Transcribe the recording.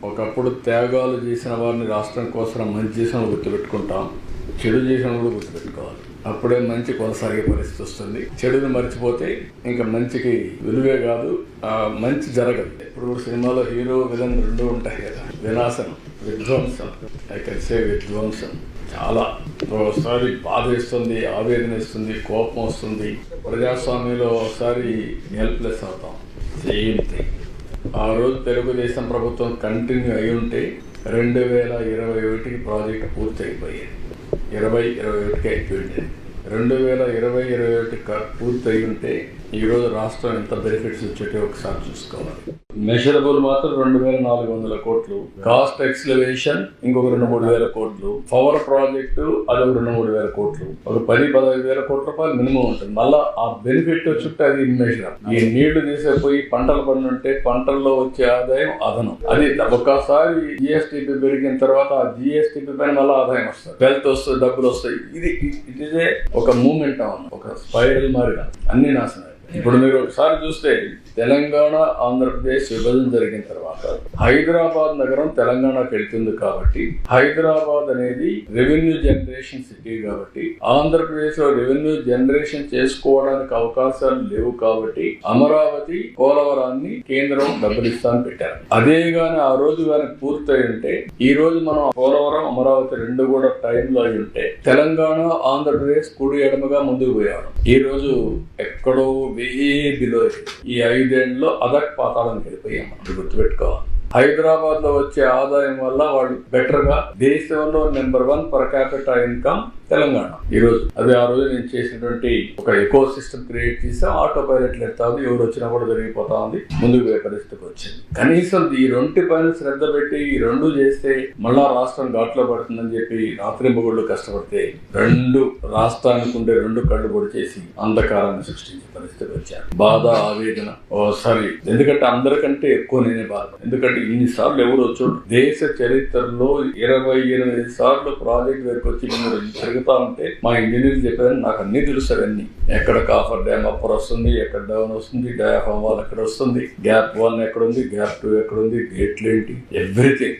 ఒకప్పుడు త్యాగాలు చేసిన వారిని రాష్ట్రం కోసం మంచి చేసిన గుర్తుపెట్టుకుంటాం, చెడు చేసిన కూడా గుర్తుపెట్టుకోవాలి. అప్పుడే మంచి కొనసాగే పరిస్థితి వస్తుంది. చెడుని మర్చిపోతే ఇంకా మంచికి విలువే కాదు, మంచి జరగదు. ఇప్పుడు సినిమాలో హీరో విలన్ రెండు ఉంటాయి కదా, వినాశనం, విధ్వంసం. ఐ కెన్ సే విధ్వంసం. చాలా ఒకసారి బాధ ఇస్తుంది, ఆవేదన ఇస్తుంది, కోపం వస్తుంది. ప్రజాస్వామ్యంలో ఒకసారి హెల్ప్లెస్ అవుతాం. Same thing. ఆ రోజు తెలుగుదేశం ప్రభుత్వం కంటిన్యూ అయి ఉంటే 2021కి ప్రాజెక్టు పూర్తి అయిపోయేది. 2021కి అయిపోయింది. 2021 పూర్తి అయి ఉంటే ఈరోజు రాష్ట్రం ఎంత బెనిఫిట్స్ వచ్చేటో ఒకసారి చూసుకోవాలి. మెషరబుల్ మాత్రం 2400 కోట్లు, కాస్ట్ ఎక్స్లవేషన్ ఇంకొక 2-3 కోట్లు, పవర్ ప్రాజెక్టు అదొక 2-3 కోట్లు, ఒక 10-15 కోట్ల రూపాయలు మినిమం ఉంటుంది. మళ్ళా ఆ బెనిఫిట్ చుట్టూ అది మెషర్. ఈ నీళ్లు తీసేపోయి పంటలు పండుంటే పంటల్లో వచ్చే ఆదాయం అదనం. అది ఒకసారి జిఎస్టిపి పెరిగిన తర్వాత ఆ జిఎస్టిపి పైన మళ్ళీ ఆదాయం వస్తుంది, వెల్త్ వస్తుంది, డబ్బులు వస్తాయి. ఇదే ఒక మూమెంట్, ఒక స్పైరల్ మారిగా అన్ని నాశనం. ఇప్పుడు మీరు ఒకసారి చూస్తే తెలంగాణ ఆంధ్రప్రదేశ్ విభజన జరిగిన తర్వాత హైదరాబాద్ నగరం తెలంగాణకు వెళ్తుంది కాబట్టి హైదరాబాద్ అనేది రెవెన్యూ జనరేషన్ సిటీ కాబట్టి ఆంధ్రప్రదేశ్ లో రెవెన్యూ జనరేషన్ చేసుకోవడానికి అవకాశాలు లేవు కాబట్టి అమరావతి పోలవరాన్ని కేంద్రం డబ్బులు ఇస్తాను పెట్టారు. అదే గాని ఆ రోజు గాని పూర్తయి ఉంటే ఈ రోజు మనం పోలవరం అమరావతి రెండు కూడా టైంలో అయి ఉంటే తెలంగాణ ఆంధ్రప్రదేశ్ కుడి ఎడమగా ముందుకు పోయాడు. ఈ రోజు ఎక్కడో బిలో ఈ 5 ఏళ్లలో అదక్ పాతాళం వెళ్ళిపోయాం. గుర్తుపెట్టుకోవాలి. హైదరాబాద్ లో వచ్చే ఆదాయం వల్ల వాళ్ళు బెటర్ గా దేశంలో number 1 per capita income Telangana. ఈ రోజు అది ఆ రోజు నేను చేసినటువంటి ఒక ఎకో సిస్టమ్ క్రియేట్ చేసాం. ఆటో పైలట్లు ఎత్తా ఉంది, ఎవరు వచ్చినా కూడా జరిగిపోతా ఉంది, ముందుకు పోయే పరిస్థితికి వచ్చింది. కనీసం ఈ రెండు పైన శ్రద్ధ పెట్టి ఈ రెండు చేస్తే మళ్ళా రాష్ట్రం ఘాట్లో పడుతుందని చెప్పి రాత్రింబగుళ్ళు కష్టపడితే రెండు రాష్ట్రానికి ఉండే రెండు కళ్ళు పొడి చేసి అంధకారాన్ని సృష్టించే పరిస్థితికి వచ్చారు. బాధ, ఆవేదన ఓసారి. ఎందుకంటే అందరికంటే ఎక్కువ నేనే బాధ. ఎందుకంటే ఇన్నిసార్లు ఎవరు వచ్చాడు దేశ చరిత్రలో 28 సార్లు ప్రాజెక్ట్ దగ్గరకు వచ్చి తిరుగుతా ఉంటే మా ఇంజనీర్లు చెప్పారని నాకు అన్ని తెలుసు. అవన్నీ ఎక్కడ కాఫర్ డ్యామ్ అప్పర్ వస్తుంది, ఎక్కడ డౌన్ వస్తుంది, డయాఫామ్ వాల్ ఎక్కడ వస్తుంది, గ్యాప్ 1 ఎక్కడ ఉంది, గ్యాప్ 2 ఎక్కడ ఉంది, గేట్లు ఏంటి, ఎవ్రీథింగ్.